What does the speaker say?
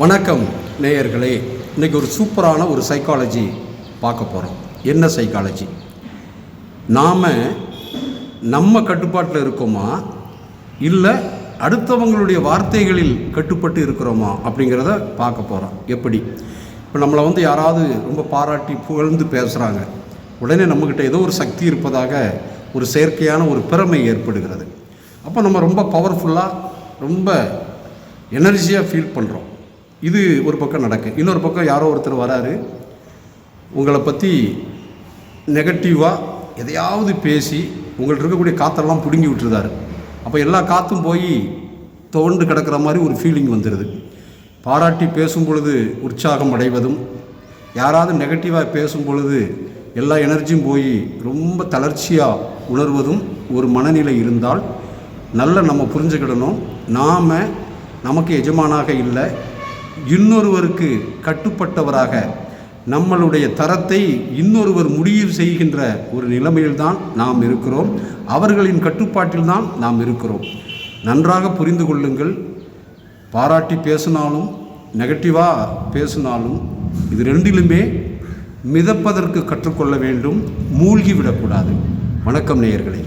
வணக்கம் நேயர்களே. இன்றைக்கி ஒரு சூப்பரான ஒரு சைக்காலஜி பார்க்க போகிறோம். என்ன சைக்காலஜி? நாம் நம்ம கட்டுப்பாட்டில் இருக்கோமா இல்லை அடுத்தவங்களுடைய வார்த்தைகளில் கட்டுப்பட்டு இருக்கிறோமா அப்படிங்கிறத பார்க்க போகிறோம். எப்படி இப்போ நம்மளை யாராவது ரொம்ப பாராட்டி புகழ்ந்து பேசுகிறாங்க, உடனே நம்மக்கிட்ட ஏதோ ஒரு சக்தி இருப்பதாக ஒரு செயற்கையான ஒரு பெருமை ஏற்படுகிறது. அப்போ நம்ம ரொம்ப பவர்ஃபுல்லாக ரொம்ப எனர்ஜியாக ஃபீல் பண்ணுறோம். இது ஒரு பக்கம் நடக்கு. இன்னொரு பக்கம் யாரோ ஒருத்தர் வராரு, உங்களை பற்றி நெகட்டிவாக எதையாவது பேசி உங்கள்கிட்ட இருக்கக்கூடிய காற்றெல்லாம் பிடுங்கி விட்டுருதாரு. அப்போ எல்லா காற்றும் போய் தோண்டு கிடக்கிற மாதிரி ஒரு ஃபீலிங் வந்துடுது. பாராட்டி பேசும் பொழுது உற்சாகம் அடைவதும், யாராவது நெகட்டிவாக பேசும் பொழுது எல்லா எனர்ஜியும் போய் ரொம்ப தளர்ச்சியாக உணர்வதும் ஒரு மனநிலை இருந்தால் நம்ம புரிஞ்சுக்கிடணும், நாம் நமக்கு எஜமானாக இல்லை, இன்னொருவருக்கு கட்டுப்பட்டவராக நம்மளுடைய தரத்தை இன்னொருவர் முடிவு செய்கின்ற ஒரு நிலைமையில்தான் நாம் இருக்கிறோம். அவர்களின் கட்டுப்பாட்டில் தான் நாம் இருக்கிறோம். நன்றாக புரிந்து கொள்ளுங்கள். பாராட்டி பேசினாலும் நெகட்டிவாக பேசினாலும் இது ரெண்டிலுமே மிதப்பதற்கு கற்றுக்கொள்ள வேண்டும், மூழ்கி விடக்கூடாது. வணக்கம் நேயர்களே.